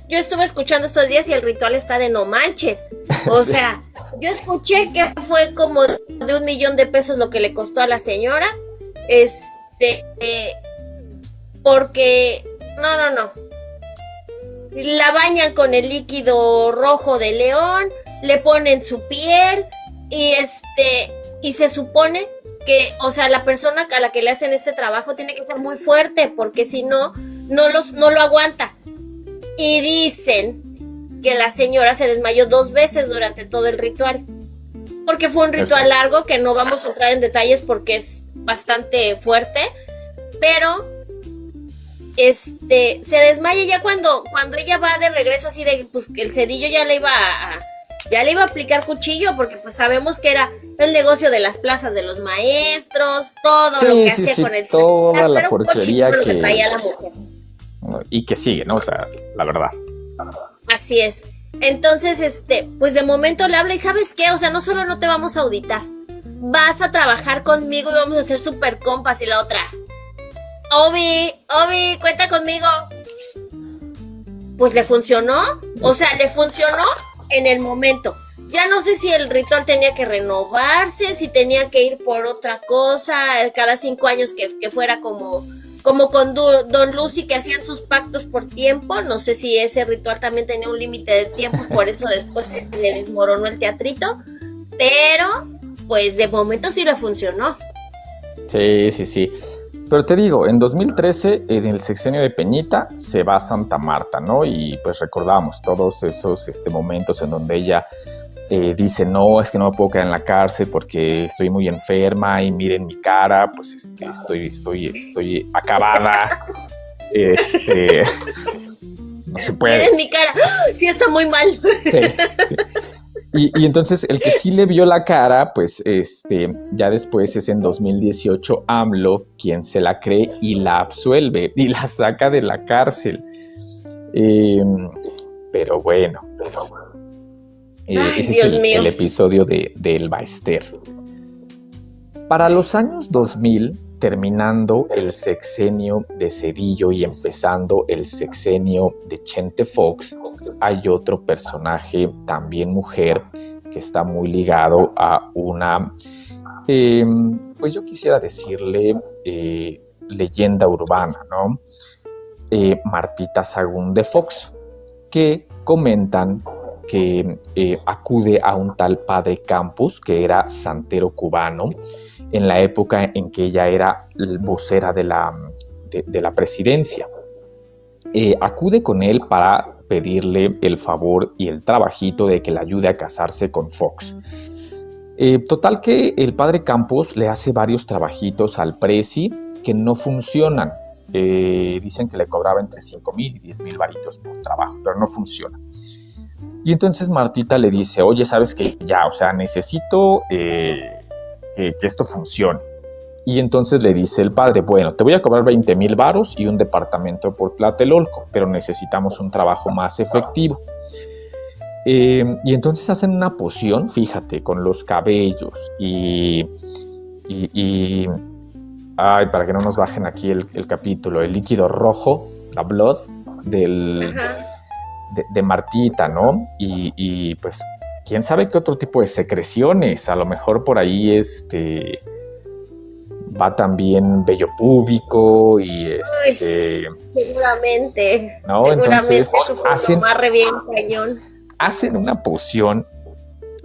yo estuve escuchando estos días y el ritual está de no manches. O sea, yo escuché que fue como de $1,000,000 lo que le costó a la señora. Porque, no. La bañan con el líquido rojo de león, le ponen su piel y se supone que, o sea, la persona a la que le hacen este trabajo tiene que ser muy fuerte porque si no lo aguanta. Y dicen que la señora se desmayó 2 veces durante todo el ritual. Porque fue un ritual largo que no vamos a entrar en detalles porque es bastante fuerte. Pero se desmaya ya cuando ella va de regreso así de pues que el Zedillo ya le iba a aplicar cuchillo porque pues sabemos que era el negocio de las plazas de los maestros, todo lo que hacía con el toda la porquería que traía la mujer. Y que sigue, ¿no? O sea, la verdad. Así es. Entonces, pues de momento le habla y ¿sabes qué? O sea, no solo no te vamos a auditar, vas a trabajar conmigo y vamos a ser super compas. Y la otra, Obi, cuenta conmigo. Pues le funcionó. O sea, le funcionó en el momento. Ya no sé si el ritual tenía que renovarse, si tenía que ir por otra cosa, cada 5 años que fuera como con Don Lucy, que hacían sus pactos por tiempo. No sé si ese ritual también tenía un límite de tiempo, por eso después se le desmoronó el teatrito. Pero, pues de momento sí le funcionó. Sí. Pero te digo, en 2013, en el sexenio de Peñita, se va a Santa Marta, ¿no? Y pues recordamos todos esos momentos en donde ella dice, no, es que no me puedo quedar en la cárcel porque estoy muy enferma y miren mi cara, pues estoy acabada. no se puede. Miren mi cara, sí está muy mal. Sí, sí. Y entonces el que sí le vio la cara, pues ya después es en 2018 AMLO quien se la cree y la absuelve y la saca de la cárcel. Pero bueno, Ay, ese Dios es mío. el episodio de El Baester. Para los años 2000, terminando el sexenio de Zedillo y empezando el sexenio de Chente Fox, hay otro personaje, también mujer, que está muy ligado a una, pues yo quisiera decirle, leyenda urbana, ¿no? Martita Sagún de Fox, que comentan que acude a un tal padre Campos, que era santero cubano, en la época en que ella era vocera de la presidencia. Acude con él para pedirle el favor y el trabajito de que le ayude a casarse con Fox. Total que el padre Campos le hace varios trabajitos al presi que no funcionan. Dicen que le cobraba entre 5,000 y 10,000 varitos por trabajo, pero no funciona. Y entonces Martita le dice, oye, ¿sabes qué? Ya, o sea, necesito que esto funcione. Y entonces le dice el padre, bueno, te voy a cobrar 20,000 varos y un departamento por Tlatelolco, pero necesitamos un trabajo más efectivo. Y entonces hacen una poción, fíjate, con los cabellos y ay, para que no nos bajen aquí el capítulo, el líquido rojo, la blood de Martita, ¿no? Y pues, quién sabe qué otro tipo de secreciones, a lo mejor por ahí va también vello púbico y seguramente, ¿no? seguramente Entonces, su amarre bien cañón. Hacen una poción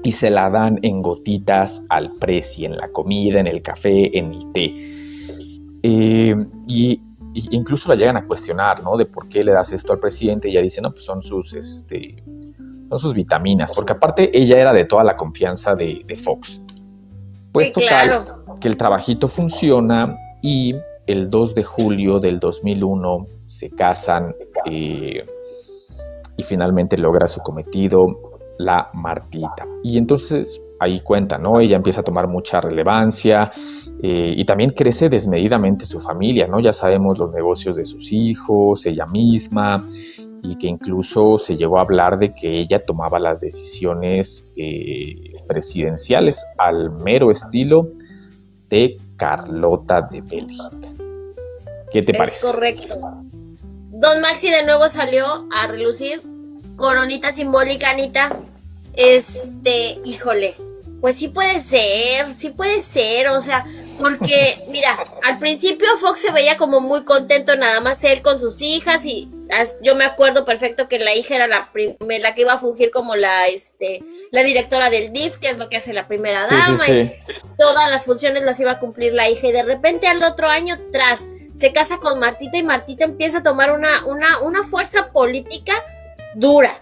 y se la dan en gotitas al presi, en la comida, en el café, en el té. Y incluso la llegan a cuestionar, ¿no? De por qué le das esto al presidente. Y ella dice, no, pues son sus vitaminas, porque aparte ella era de toda la confianza de Fox. Pues sí, total, claro, que el trabajito funciona y el 2 de julio del 2001 se casan y finalmente logra su cometido la Martita. Y entonces ahí cuenta, ¿no? Ella empieza a tomar mucha relevancia y también crece desmedidamente su familia, ¿no? Ya sabemos los negocios de sus hijos, ella misma, y que incluso se llegó a hablar de que ella tomaba las decisiones presidenciales al mero estilo de Carlota de Bélgica. ¿Qué te parece? Es correcto. Don Maxi de nuevo salió a relucir, coronita simbólica, Anita. Híjole, pues sí puede ser, o sea, porque, mira, al principio Fox se veía como muy contento nada más él con sus hijas y yo me acuerdo perfecto que la hija era la que iba a fungir como la directora del DIF, que es lo que hace la primera dama, sí. Y todas las funciones las iba a cumplir la hija y de repente al otro año se casa con Martita y Martita empieza a tomar una fuerza política dura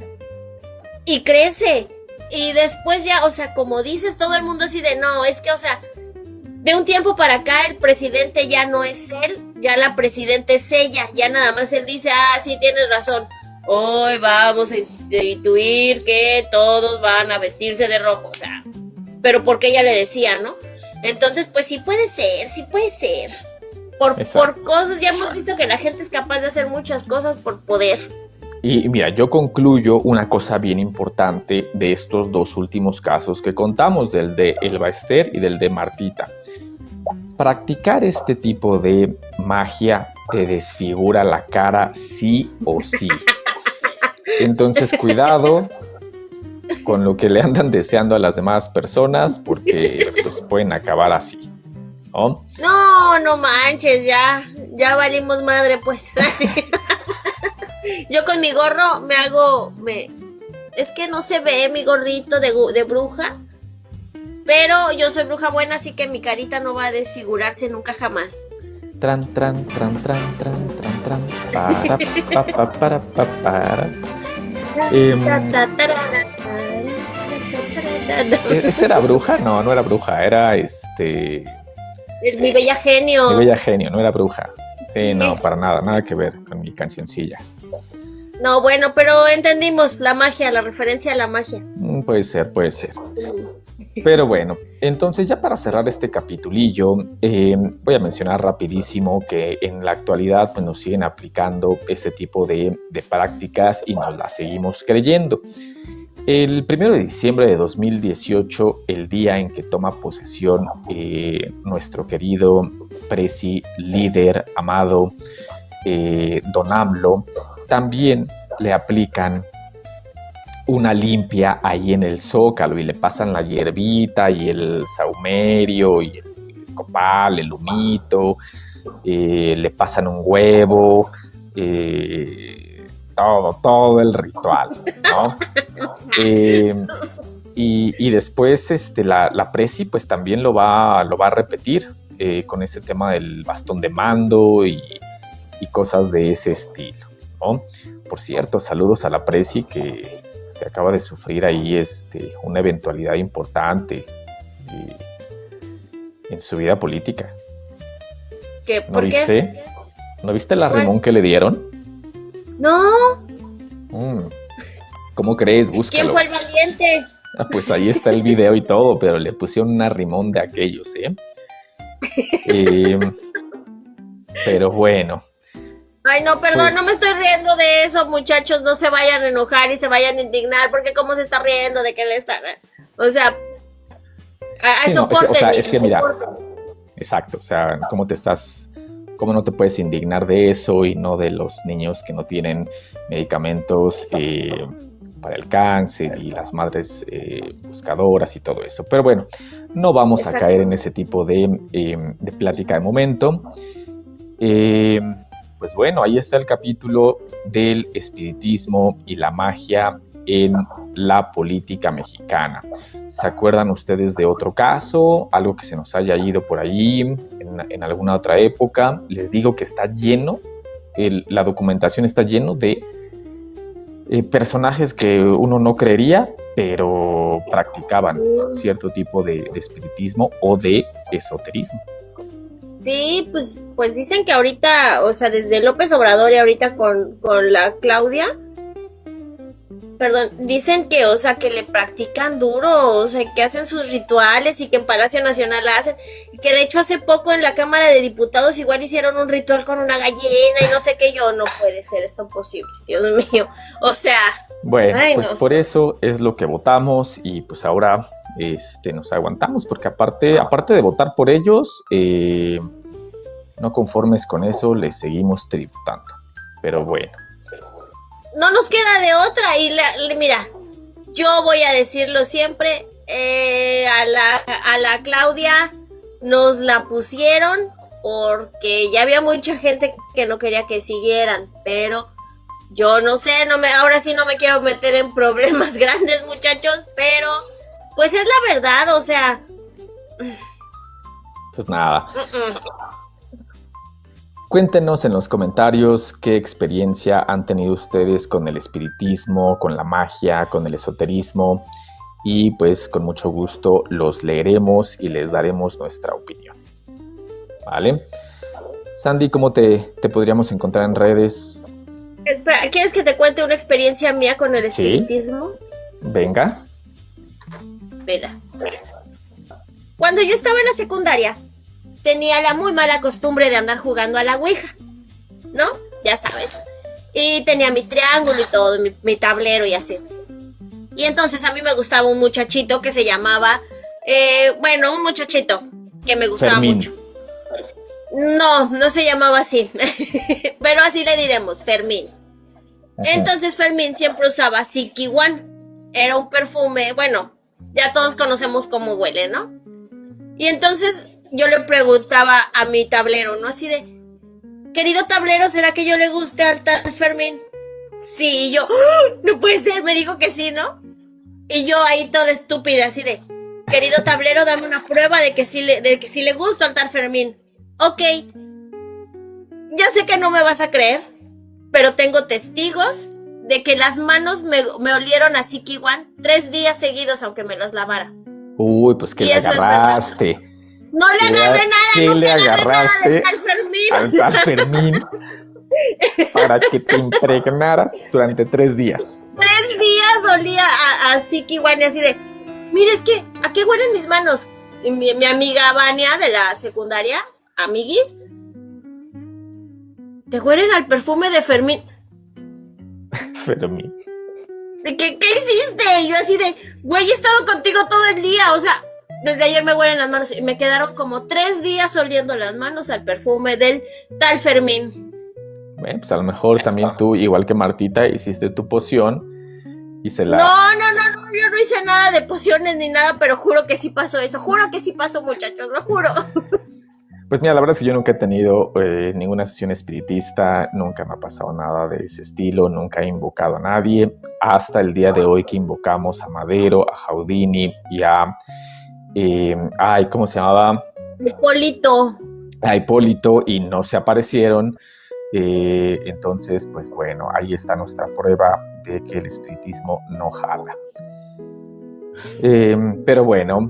y crece y después ya, o sea, como dices, todo el mundo así de no, es que, o sea, de un tiempo para acá el presidente ya no es él, ya la presidenta es ella, ya nada más él dice, sí, tienes razón, hoy vamos a instituir que todos van a vestirse de rojo, o sea, pero porque ella le decía, ¿no? Entonces, pues sí puede ser, por cosas, ya hemos visto que la gente es capaz de hacer muchas cosas por poder. Y mira, yo concluyo una cosa bien importante de estos dos últimos casos que contamos, del de El Baester y del de Martita. Practicar este tipo de magia te desfigura la cara sí o sí. Entonces, cuidado con lo que le andan deseando a las demás personas porque pues pueden acabar así, ¿no? No manches, ya valimos madre, pues. Yo con mi gorro es que no se ve mi gorrito de bruja, pero yo soy bruja buena, así que mi carita no va a desfigurarse nunca jamás. Tran, tran, tran, tran, tran, tran, tran, para. ¿Esa era bruja? No era bruja, era mi bella genio. Mi bella genio, no era bruja. Sí, no, para nada que ver con mi cancioncilla. No, bueno, pero entendimos la magia, la referencia a la magia. Puede ser, puede ser. Pero bueno, entonces ya para cerrar este capitulillo, voy a mencionar rapidísimo que en la actualidad pues, nos siguen aplicando ese tipo de prácticas y nos las seguimos creyendo. El 1 de diciembre de 2018, el día en que toma posesión nuestro querido presi, líder, amado, Don AMLO, también le aplican una limpia ahí en el Zócalo y le pasan la hierbita y el saumerio y el copal, el humito, le pasan un huevo, todo el ritual, ¿no? Y después la presi pues también lo va a repetir con ese tema del bastón de mando y cosas de ese estilo, ¿no? Por cierto, saludos a la presi que acaba de sufrir ahí una eventualidad importante en su vida política. ¿Qué? ¿No ¿Por viste? qué? ¿No viste el arrimón que le dieron? No. ¿Cómo crees? Búscalo. ¿Quién fue el valiente? Pues ahí está el video y todo, pero le pusieron un arrimón de aquellos, pero bueno. Ay, no, perdón, Pues, no me estoy riendo de eso, muchachos, no se vayan a enojar y se vayan a indignar, porque cómo se está riendo de que le están... O sea, sí, no, soporten. es que mira, exacto, o sea, cómo no te puedes indignar de eso y no de los niños que no tienen medicamentos para el cáncer y las madres buscadoras y todo eso. Pero bueno, no vamos a caer en ese tipo de plática de momento. Pues bueno, ahí está el capítulo del espiritismo y la magia en la política mexicana. ¿Se acuerdan ustedes de otro caso? Algo que se nos haya ido por ahí en alguna otra época. Les digo que está lleno, la documentación está lleno de personajes que uno no creería, pero practicaban cierto tipo de espiritismo o de esoterismo. Sí, pues dicen que ahorita, o sea, desde López Obrador y ahorita con la Claudia, perdón, dicen que, o sea, que le practican duro, o sea, que hacen sus rituales y que en Palacio Nacional la hacen, y que de hecho hace poco en la Cámara de Diputados igual hicieron un ritual con una gallina y no sé qué, no puede ser esto posible, Dios mío, o sea... Bueno, pues por eso es lo que votamos y pues ahora... nos aguantamos porque aparte de votar por ellos, no conformes con eso, les seguimos tributando. Pero bueno. No nos queda de otra y mira, yo voy a decirlo siempre, a la Claudia nos la pusieron porque ya había mucha gente que no quería que siguieran, pero yo no sé, ahora sí no me quiero meter en problemas grandes, muchachos, pero... Pues es la verdad, o sea... Pues nada. Cuéntenos en los comentarios qué experiencia han tenido ustedes con el espiritismo, con la magia, con el esoterismo. Y pues con mucho gusto los leeremos y les daremos nuestra opinión. ¿Vale? Sandy, ¿cómo te podríamos encontrar en redes? Espera, ¿quieres que te cuente una experiencia mía con el espiritismo? ¿Sí? Venga. Mira, cuando yo estaba en la secundaria, tenía la muy mala costumbre de andar jugando a la ouija, ¿no? Ya sabes. Y tenía mi triángulo y todo, mi tablero y así. Y entonces a mí me gustaba un muchachito que se llamaba, un muchachito que me gustaba Fermín. mucho. No se llamaba así, pero así le diremos, Fermín. Ajá. Entonces Fermín siempre usaba Silky One, era un perfume, ya todos conocemos cómo huele, ¿no? Y entonces yo le preguntaba a mi tablero, ¿no? Así de, querido tablero, ¿será que yo le guste al tal Fermín? Sí, y yo, ¡oh! No puede ser, me dijo que sí, ¿no? Y yo ahí toda estúpida, así de, querido tablero, dame una prueba de que sí le gusto al tal Fermín. Ok, ya sé que no me vas a creer, pero tengo testigos de que las manos me olieron a Silky One 3 días seguidos, aunque me los lavara. Uy, pues que le agarraste. No le agarré nada, ¿Qué no le agarraste nada del tal Fermín. al tal Fermín? para que te impregnara durante 3 días. 3 días olía a Siki Wani así de, mira, es que, ¿a qué huelen mis manos? Y mi amiga Vania de la secundaria, amiguis, te huelen al perfume de Fermín. Fermín. ¿Qué hiciste? Y yo así de, güey, he estado contigo todo el día, o sea, desde ayer me huelen las manos y me quedaron como 3 días oliendo las manos al perfume del tal Fermín. Bueno, pues a lo mejor también tú, igual que Martita, hiciste tu poción y se la... No, yo no hice nada de pociones ni nada, pero juro que sí pasó eso, juro que sí pasó, muchachos, lo juro. Pues mira, la verdad es que yo nunca he tenido ninguna sesión espiritista, nunca me ha pasado nada de ese estilo, nunca he invocado a nadie, hasta el día de hoy que invocamos a Madero, a Jaudini y a... ¿cómo se llamaba? Hipólito. A Hipólito, y no se aparecieron. Entonces, pues bueno, ahí está nuestra prueba de que el espiritismo no jala. Pero bueno,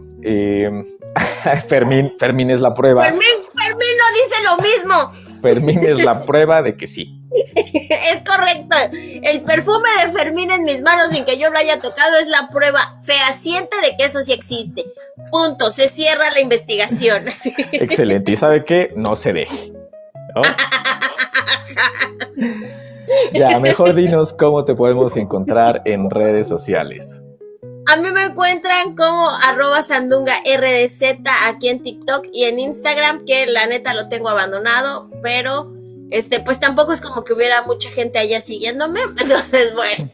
Fermín es la prueba. Fermín no dice lo mismo. Fermín es la prueba de que sí. Es correcto. El perfume de Fermín en mis manos sin que yo lo haya tocado es la prueba fehaciente de que eso sí existe. Punto. Se cierra la investigación. Excelente. ¿Y sabe qué? No se deje, ¿no? Ya, mejor dinos cómo te podemos encontrar en redes sociales. A mí me encuentran como @sandungaRDZ aquí en TikTok y en Instagram, que la neta lo tengo abandonado, pero pues tampoco es como que hubiera mucha gente allá siguiéndome, entonces bueno,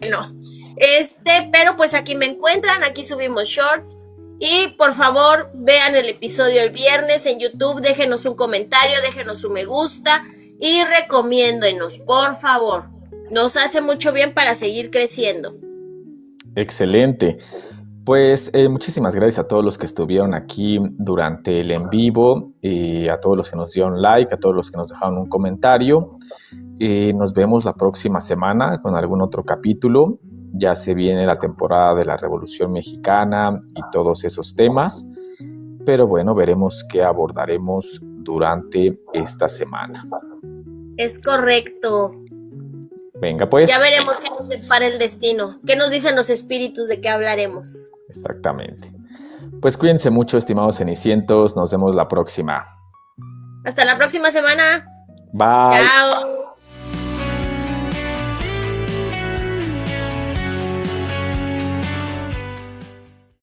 pero pues aquí me encuentran, aquí subimos shorts y por favor vean el episodio el viernes en YouTube, déjenos un comentario, déjenos un me gusta y recomiéndenos, por favor, nos hace mucho bien para seguir creciendo. Excelente. Pues muchísimas gracias a todos los que estuvieron aquí durante el en vivo, a todos los que nos dieron like, a todos los que nos dejaron un comentario. Nos vemos la próxima semana con algún otro capítulo. Ya se viene la temporada de la Revolución Mexicana y todos esos temas. Pero bueno, veremos qué abordaremos durante esta semana. Es correcto. Venga, pues. Ya veremos qué nos depara el destino. ¿Qué nos dicen los espíritus de qué hablaremos? Exactamente. Pues cuídense mucho, estimados cenicientos. Nos vemos la próxima. Hasta la próxima semana. Bye. Chao.